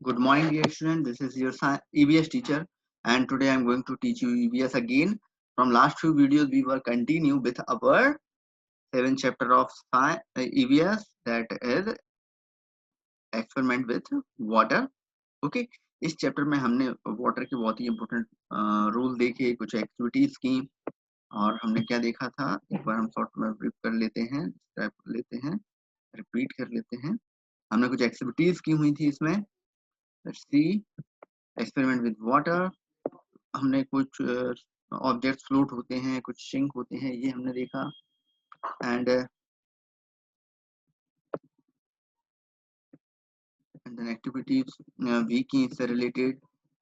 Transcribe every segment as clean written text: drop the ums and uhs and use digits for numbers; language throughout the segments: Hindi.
Good morning, dear student. This is your EVS teacher, and today I'm going to teach you EVS again. From last few videos, we were continue with our seventh chapter of EVS, that is experiment with water. Okay, इस चैप्टर में हमने वाटर के बहुत ही इम्पोर्टेंट रूल देखे, कुछ एक्टिविटीज की, और हमने क्या देखा था एक बार हम शॉर्ट में रिप कर लेते हैं, रिपीट कर लेते हैं। हमने कुछ एक्टिविटीज की हुई थी इसमें। Let's see experiment with water. हमने कुछ ऑब्जेक्ट्स फ्लोट होते हैं, कुछ सिंक होते हैं, ये हमने देखा। एंड देन एक्टिविटीज वी की इससे रिलेटेड,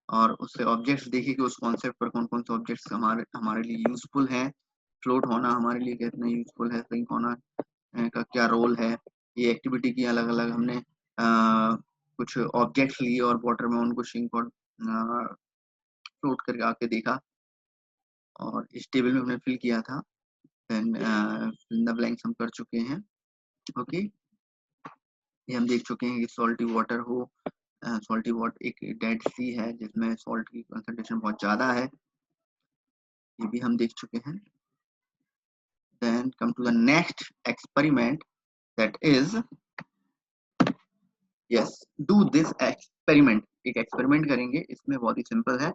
और उससे ऑब्जेक्ट्स देखे कि उस कॉन्सेप्ट पर कौन कौन से ऑब्जेक्ट्स हमारे हमारे लिए यूजफुल हैं। फ्लोट होना हमारे लिए कितना यूजफुल है, सिंक होना का क्या रोल है। ये एक्टिविटी की अलग अलग हमने कुछ ऑब्जेक्ट्स लिए और वाटर में उनको सिंक और फ्लोट करके आके देखा, और इस टेबल में हमने फिल किया था। देन फिल द ब्लैंक्स हम कर चुके हैं। ओके, ये हम देख चुके हैं कि सॉल्टी वाटर हो, सॉल्टी वाटर एक डेड सी है जिसमें सॉल्ट की कंसंट्रेशन बहुत ज्यादा है, ये भी हम देख चुके हैं। Then come to the next experiment, that is yes do this experiment. एक एक्सपेरिमेंट करेंगे, इसमें बहुत ही सिंपल है।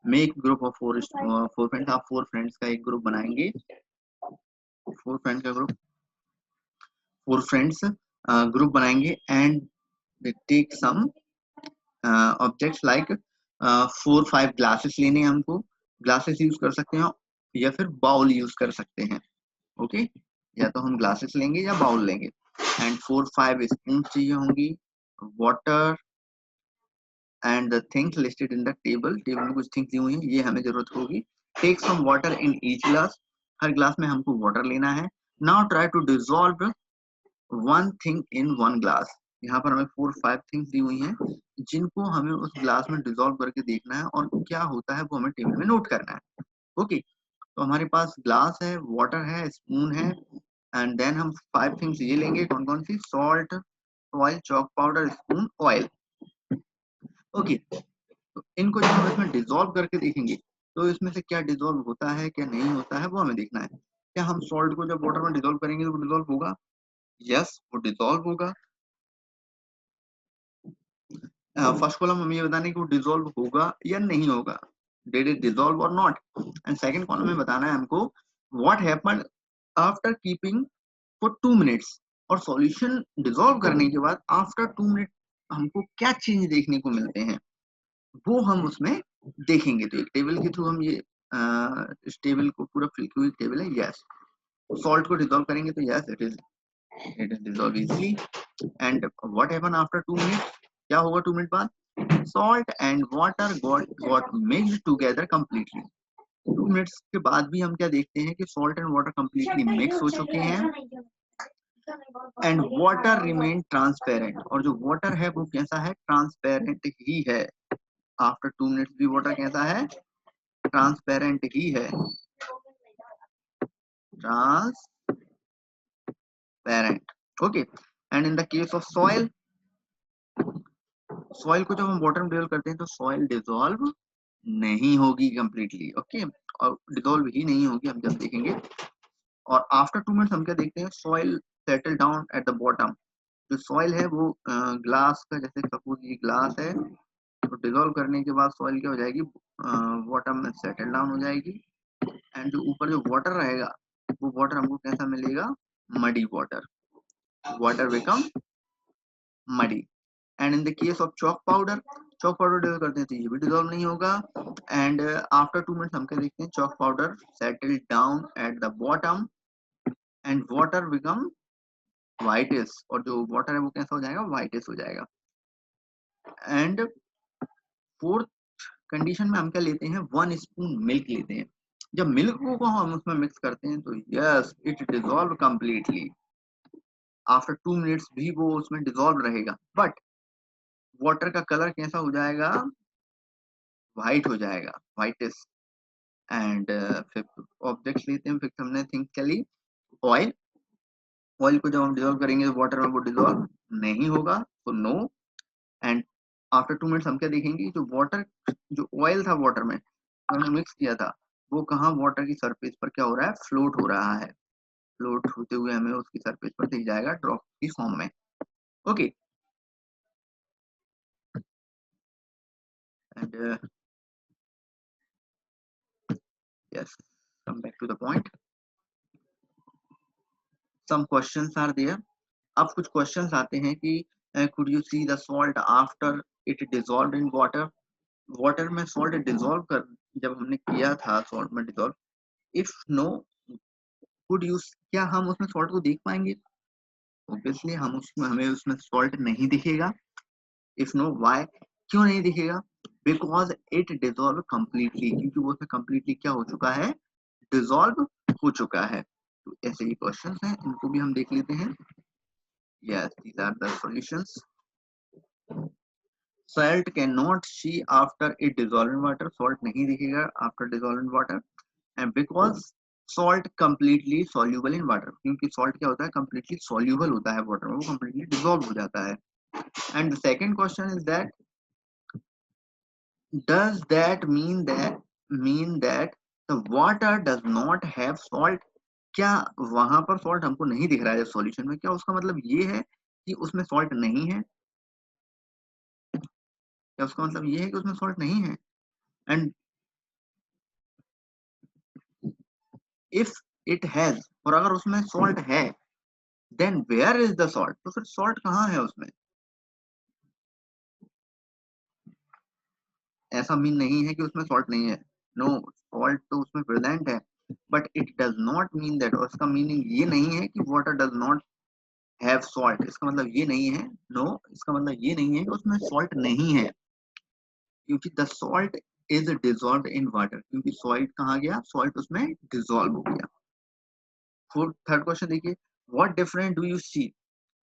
Make group of four friends. आप 4 फ्रेंड्स का एक ग्रुप बनाएंगे, 4 फ्रेंड्स का ग्रुप, 4 फ्रेंड्स ग्रुप बनाएंगे, and they take some objects like 4-5 glasses लेने हैं हमको। ग्लासेस यूज कर सकते हैं या फिर बाउल यूज कर सकते हैं। ओके, या तो हम ग्लासेस लेंगे या बाउल लेंगे। एंड 4-5 स्पून चाहिए होंगी, water and the things listed in the table. Table में कुछ थिंग्स दी हुई हैं, ये हमें जरूरत होगी। Take some water in each glass. हर ग्लास में हमको वाटर लेना है। Now try to dissolve one thing in one glass. यहाँ पर हमें 4-5 थिंग्स दी हुई हैं जिनको हमें उस ग्लास में डिसॉल्व करके देखना है, और क्या होता है वो हमें टेबल में नोट करना है। ओके, तो हमारे पास ग्लास है, वाटर है, स्पून है, एंड देन हम 5 थिंग्स ये लेंगे। कौन कौन सी? Salt, oil, chalk powder, spoon, oil. Okay, तो इनको जब हम इसमें डिसॉल्व करके देखेंगे तो इसमें से क्या डिसॉल्व होता है क्या नहीं होता है वो हमें देखना है। क्या हम सॉल्ट को जब वाटर में डिसॉल्व करेंगे तो वो डिसॉल्व होगा? यस, वो डिसॉल्व होगा। फर्स्ट कॉलम हमें ये बताना है कि वो डिसॉल्व होगा या नहीं होगा, डिड इट डिसॉल्व और नॉट। एंड सेकंड कॉलम में बताना है हमको what happened after keeping for 2 minutes. और सॉल्यूशन डिसॉल्व करने के बाद आफ्टर 2 मिनट हमको क्या चेंज देखने को मिलते हैं वो हम उसमें देखेंगे। तो एक टेबल के थ्रू हम ये इस टेबल को पूरा फिल की हुई टेबल है। यस, सॉल्ट को डिसॉल्व करेंगे तो yes it is dissolve easily. And what happen after 2 minute, क्या होगा 2 मिनट बाद? salt and water got mixed together completely। 2 minutes के बाद भी हम क्या देखते हैं कि salt and water completely mix हो चुके हैं, एंड वाटर रिमेन ट्रांसपेरेंट। और जो वाटर है वो कैसा है? ट्रांसपेरेंट ही है। आफ्टर 2 मिनट्स भी वाटर कैसा है? ट्रांसपेरेंट ही है, transparent. Okay, and in the case of soil, soil को जब हम वाटर में डिसॉल्व करते हैं तो सॉइल डिसॉल्व नहीं होगी कंप्लीटली। ओके, और डिसॉल्व ही नहीं होगी हम जब देखेंगे। और आफ्टर 2 मिनट्स हम क्या देखते हैं? Soil settle down at the bottom. जो सॉइल है वो ग्लास का, जैसे सपोज ये ग्लास है, तो डिसॉल्व करने के बाद सॉइल क्या हो जाएगी? बॉटम में सेटल डाउन हो जाएगी। एंड जो ऊपर जो वाटर रहेगा वो वाटर हमको कैसा मिलेगा? Muddy water. Water become muddy. And in the case of chalk powder, chalk powder dissolve करते हैं तो ये भी डिसॉल्व नहीं होगा। एंड आफ्टर 2 मिनट्स हम क्या देखते हैं? Chalk powder settle down at the bottom and water become whitish. और जो वाटर है वो कैसा हो जाएगा? व्हाइटिश हो जाएगा। एंड फोर्थ कंडीशन में हम क्या लेते हैं? 1 स्पून मिल्क लेते हैं। जब मिल्क को हम उसमें मिक्स करते हैं तो yes it dissolve completely. After 2 minutes भी वो उसमें डिसॉल्व रहेगा, बट वाटर का कलर कैसा हो जाएगा? व्हाइट हो जाएगा, व्हाइटिश। एंड फिफ्थ ऑब्जेक्ट लेते हैं। फिफ्थ हमने थिंक क्या ली? ऑयल। ऑयल को जब हम डिसॉल्व करेंगे तो वाटर में वो डिसॉल्व नहीं होगा, तो नो। एंड आफ्टर 2 मिनट्स हम क्या देखेंगे, जो वाटर, जो ऑयल था वाटर में हमने मिक्स किया था, वो कहाँ वाटर की सरफेस पर क्या हो रहा है, फ्लोट हो रहा है। फ्लोट होते हुए हमें उसकी सरफेस पर दिख जाएगा ड्रॉप की फॉर्म में। Okay, and yes, come back to the point, some questions are there. अब कुछ क्वेश्चंस आते हैं कि could you see the salt after it dissolved in water. Water में सॉल्ट डिसॉल्व कर, जब हमने किया था सॉल्ट में dissolve, if no, could you, क्या हम उसमें सॉल्ट को देख पाएंगे? ऑब्वियसली हम उसमें, हमें उसमें सॉल्ट नहीं दिखेगा। इफ नो, व्हाई, क्यों नहीं दिखेगा? बिकॉज इट डिसॉल्व कंप्लीटली, क्योंकि वो उसमें कंप्लीटली क्या हो चुका है, डिसॉल्व हो चुका है। तो ऐसे ही क्वेश्चंस हैं, इनको भी हम देख लेते हैं। Yes, these are the solutions. Salt can not see after it dissolve in water, salt नहीं दिखेगा after dissolve in water, and because salt completely soluble in water, क्योंकि सॉल्ट क्या होता है, कंप्लीटली सॉल्यूबल होता है वाटर में, वो कंप्लीटली डिसॉल्व हो जाता है। And the second question is that, does that mean that the water does not have salt? क्या वहां पर सॉल्ट हमको नहीं दिख रहा है सॉल्यूशन में, क्या उसका मतलब ये है कि उसमें सॉल्ट नहीं है? क्या उसका मतलब ये है कि उसमें सॉल्ट नहीं है? एंड इफ इट हैज, और अगर उसमें सॉल्ट है, then where is the salt, तो फिर सॉल्ट कहाँ है उसमें? ऐसा मीन नहीं है कि उसमें सॉल्ट नहीं है। नो, सॉल्ट तो उसमें प्रेजेंट है, but it does not mean that, और इसका मीनिंग ये नहीं है कि water does not have salt, इसका मतलब ये नहीं है। नो, इसका मतलब ये नहीं है कि उसमें सॉल्ट नहीं है, क्योंकि the salt is dissolved in water, क्योंकि सॉल्ट कहाँ गया, सॉल्ट उसमें डिसॉल्व हो गया। फोर्थ, थर्ड क्वेश्चन देखिए, what difference do you see,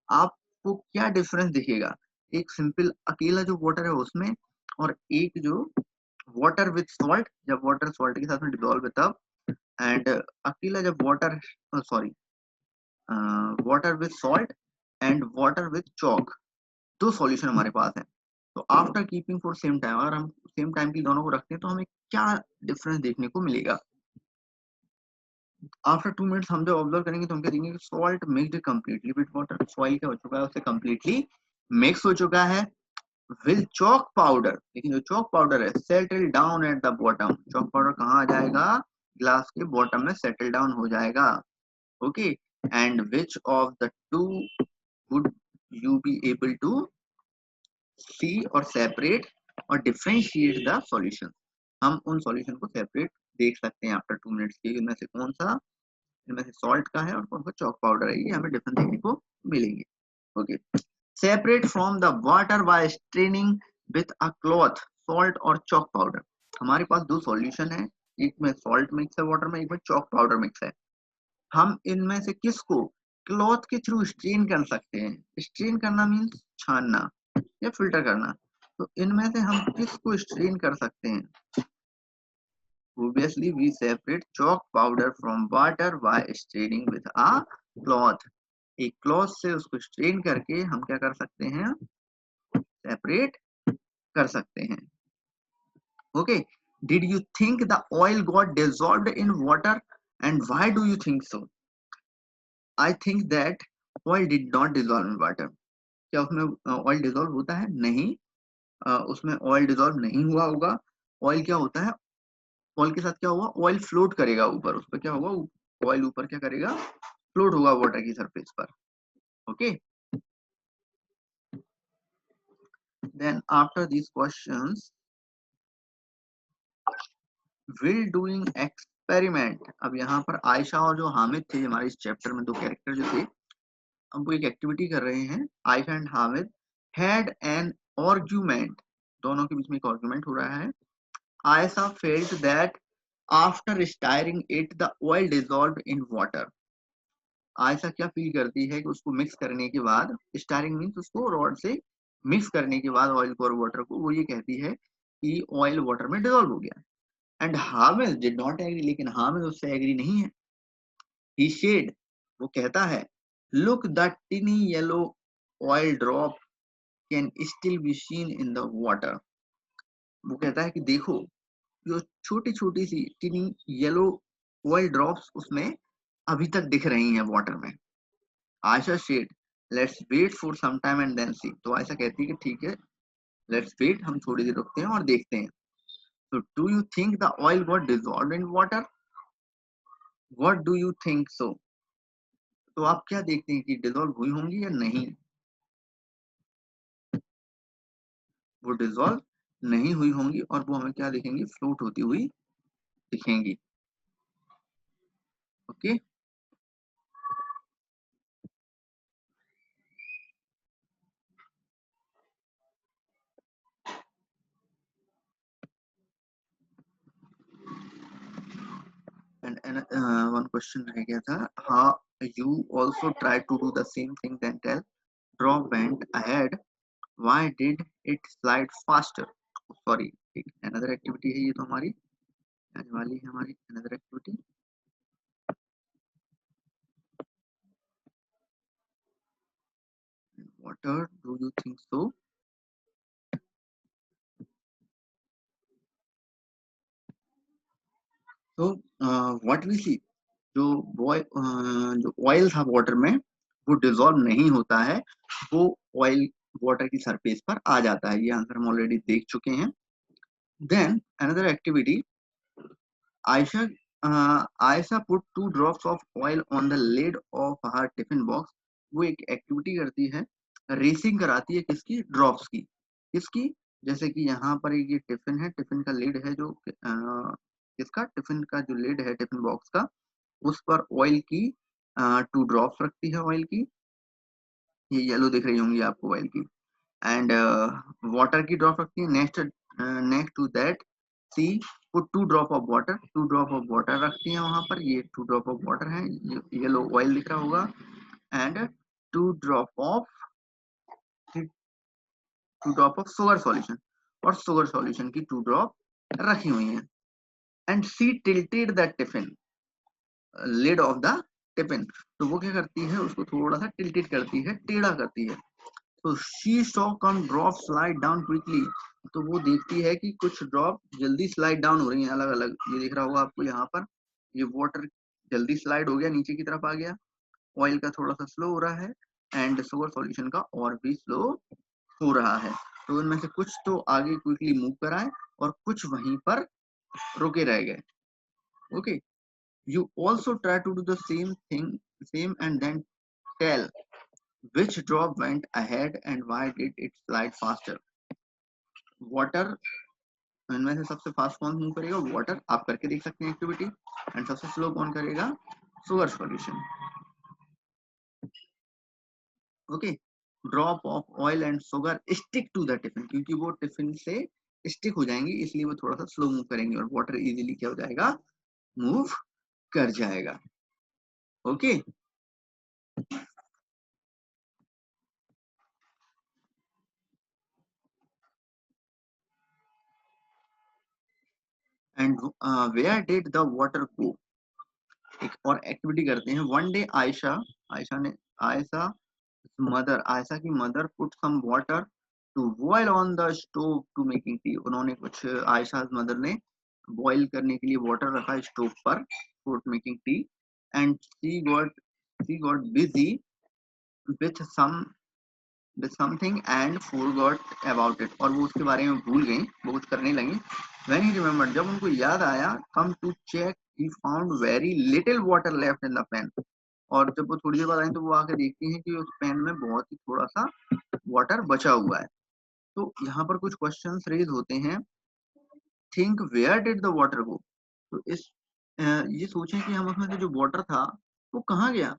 आपको क्या डिफरेंस दिखेगा एक सिंपल अकेला जो वाटर है उसमें, और एक जो वाटर विथ सॉल्ट, जब वाटर सॉल्ट के साथ में डिसॉल्व है तब, एंड अकेला जब water, sorry, water with salt and water with chalk, दो सॉल्यूशन हमारे पास है। तो after keeping for same time, अगर हम सेम टाइम की दोनों को रखते हैं तो हमें क्या डिफरेंस देखने को मिलेगा? आफ्टर 2 मिनट्स हम जब ऑब्जर्व करेंगे तो हम क्या देखेंगे, salt mixed completely with water, soil क्या हो चुका है, उससे कंप्लीटली मिक्स हो चुका है विद चॉक पाउडर। लेकिन जो चॉक पाउडर है settle down at the bottom, chalk powder कहाँ आ जाएगा, ग्लास के बॉटम में सेटल डाउन हो जाएगा। Okay, and which of the two would you be able to see or separate और डिफरेंशिएट द सॉल्यूशन? हम उन सॉल्यूशन को सेपरेट देख सकते हैं आफ्टर 2 मिनट्स के, इनमें से कौन सा, इनमें से सॉल्ट का है और कौन सा चॉक पाउडर है, ये हमें डिफरेंस देखने को मिलेंगे। Okay, separate from the water by straining with a cloth, salt और चॉक पाउडर। हमारे पास दो सॉल्यूशन है, एक में सॉल्ट मिक्स है वाटर में, एक में चॉक पाउडर मिक्स है। हम इनमें से किसको क्लॉथ के थ्रू स्ट्रेन कर सकते हैं? स्ट्रेन करना मीन्स छानना या फिल्टर करना। तो इनमें से हम किसको स्ट्रेन कर सकते हैं? Obviously, we separate chalk powder from water by straining with a cloth. एक क्लॉथ से उसको स्ट्रेन करके हम क्या कर सकते हैं, सेपरेट कर सकते हैं। Okay, did you think the oil got dissolved in water, and why do you think so? I think that oil did not dissolve in water. क्या उसमें ऑयल डिसॉल्व होता है? नहीं, उसमें ऑयल डिसॉल्व नहीं हुआ होगा। ऑयल क्या होता है, ऑयल के साथ क्या होगा, ऑयल फ्लोट करेगा ऊपर, उस पर क्या होगा, ऑयल ऊपर क्या करेगा, फ्लोट होगा वाटर की सरफेस पर। Okay, then after this questions, will doing experiment. अब यहाँ पर आयशा और जो हामिद थे हमारे इस चैप्टर में, दो कैरेक्टर जो थे, अब वो एक एक्टिविटी कर रहे हैं। Ayesha and Hamid had an argument, दोनों के बीच में एक आर्ग्यूमेंट हो रहा है। Ayesha felt that after steering it the oil dissolved in water. Ayesha क्या फील करती है कि उसको मिक्स करने के बाद, स्टायरिंग मीन्स उसको रॉड से मिक्स करने के बाद ऑयल को और वाटर को, वो ये कहती है कि ऑयल वाटर में डिसॉल्व हो गया। And Hamid did not agree, लेकिन हामिद उससे एग्री नहीं है। ही शेड, वो कहता है, look the tiny yellow oil drop can still be seen in the water. वो कहता है कि देखो जो छोटी छोटी सी टिनी येलो ऑयल ड्रॉप्स उसमें अभी तक दिख रही हैं वाटर में। Ayesha said let's wait for some time and then see. तो आयशा कहती है कि ठीक है, लेट्स वेट, हम थोड़ी देर रुकते हैं और देखते हैं। तो do you think the oil got dissolve in water? What do you think so? तो आप क्या देखते हैं कि डिजॉल्व हुई होंगी या नहीं? वो डिजॉल्व नहीं हुई होंगी और वो हमें क्या दिखेंगी, फ्लोट होती हुई दिखेंगी। ओके। एंड वन क्वेश्चन रह गया था, how you also try to do the same thing then tell drop went ahead why did it slide faster. Sorry, एक अनदर एक्टिविटी है ये, तो हमारी आने वाली है हमारी another activity. Water do you think so? तो व्हाट वी सी, जो बॉय जो ऑयल था वाटर में वो डिजॉल्व नहीं होता है, वो ऑयल वाटर की सरफेस पर आ जाता है। ये आंसर हम ऑलरेडी देख चुके हैं। Then another activity, Ayesha Ayesha put 2 drops of oil on the lid of her tiffin box. वो एक एक्टिविटी करती है, रेसिंग कराती है किसकी, ड्रॉप्स की। किसकी? जैसे कि यहाँ पर एक ये टिफिन है, टिफिन का लिड है जो किसका, टिफिन का जो लिड है टिफिन बॉक्स का, उस पर ऑयल की 2 drops रखती है ऑयल की। ये येलो दिख रही होंगी आपको ऑयल की। एंड वाटर की ड्रॉप रखती है। Next next to that she put 2 drop of water, 2 drop of water रखती है वहां पर। ये 2 drop ऑफ वाटर है, येलो ऑयल दिख रहा होगा। And 2 drop of 2 drop of sugar solution, और सुगर सॉल्यूशन की 2 drop रखी हुई है। And she tilted the tiffin lid of the tiffin. तो वो क्या करती है, उसको थोड़ा सा टिल्टेड करती है, टेढ़ा करती है। तो she saw come drop slide down quickly. तो वो देखती है कि कुछ ड्रॉप जल्दी स्लाइड डाउन हो रही हैं अलग अलग। ये दिख रहा होगा आपको यहाँ पर, ये वाटर जल्दी स्लाइड हो गया, नीचे की तरफ आ गया। ऑयल का थोड़ा सा स्लो हो रहा है एंड सुगर सॉल्यूशन का और भी स्लो हो रहा है। तो इनमें से कुछ तो आगे क्विकली मूव कराए और कुछ वहीं पर रुके रह गए। Okay, you also try to do the same thing, same and then tell which drop went ahead and why did it slide faster? Water, इनमें से सबसे फास्ट कौन मूव करेगा, वाटर। आप करके देख सकते हैं एक्टिविटी। एंड सबसे स्लो कौन करेगा, sugar solution. Okay, drop of oil and sugar stick to the tiffin, क्योंकि वो टिफिन से स्टिक हो जाएंगी इसलिए वो थोड़ा सा स्लो मूव करेंगे और वाटर इजीली क्या हो जाएगा, मूव कर जाएगा। Okay, and where did the water go. एक और एक्टिविटी करते हैं। One day Ayesha, Ayesha mother, Ayesha की mother put some water to boil on the stove to making tea. उन्होंने कुछ, आयशा मदर ने बॉईल करने के लिए वाटर रखा स्टोव पर for making tea. And she got busy with some with something and forgot about it. और वो उसके बारे में भूल गई, वो कुछ करने लगी। व्हेन ही रिमेम्बर्ड, जब उनको याद आया, come to check he found very little water left in the pan. और जब वो थोड़ी देर बाद आई तो वो आके देखती हैं कि उस पैन में बहुत ही थोड़ा सा वाटर बचा हुआ है। तो यहाँ पर कुछ क्वेश्चंस रेज होते हैं। Think where did the water go. तो ये सोचें कि हम उसमें से जो वाटर था वो कहाँ गया।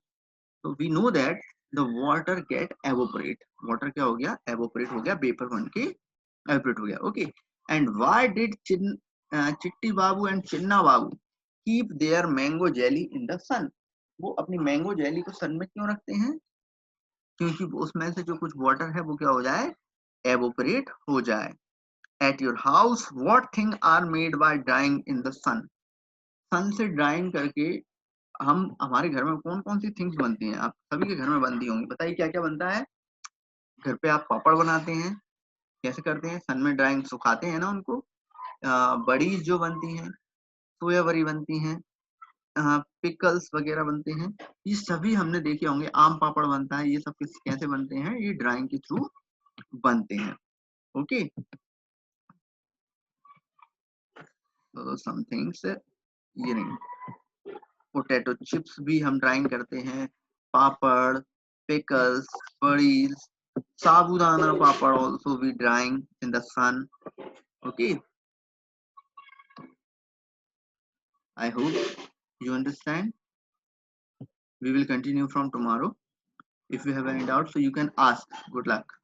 तो we know that the water get evaporate. वाटर क्या हो गया, एवोपरेट हो गया, वेपर बन के एवोपरेट हो गया। Okay, and why did Chitti Babu and Chinna Babu keep their mango jelly in the sun. वो अपनी मैंगो जेली को सन में क्यों रखते हैं, क्योंकि उसमें से जो कुछ वाटर है वो क्या हो जाए, एवोपरेट हो जाए। At your house what thing are made by drying in the sun. Sun से ड्राइंग करके हम, हमारे घर में कौन कौन सी थिंग्स बनती हैं, आप सभी के घर में बनती होंगी, बताइए क्या क्या बनता है। घर पे आप पापड़ बनाते हैं, कैसे करते हैं, सन में ड्राइंग सुखाते हैं ना उनको। बड़ी जो बनती हैं, सोया बड़ी बनती हैं, पिकल्स वगैरह बनते हैं, ये सभी हमने देखे होंगे। आम पापड़ बनता है, ये सब कैसे बनते हैं, ये ड्राइंग के थ्रू बनते हैं। ओके, तो सम थिंग्स ये नहीं, पोटैटो चिप्स भी हम ड्राइंग करते हैं, पापड़, पिकल्स, बड़ीज, sabudana papad also we drying in the sun. Okay, I hope you understand. We will continue from tomorrow. If you have any doubts, so you can ask. Good luck.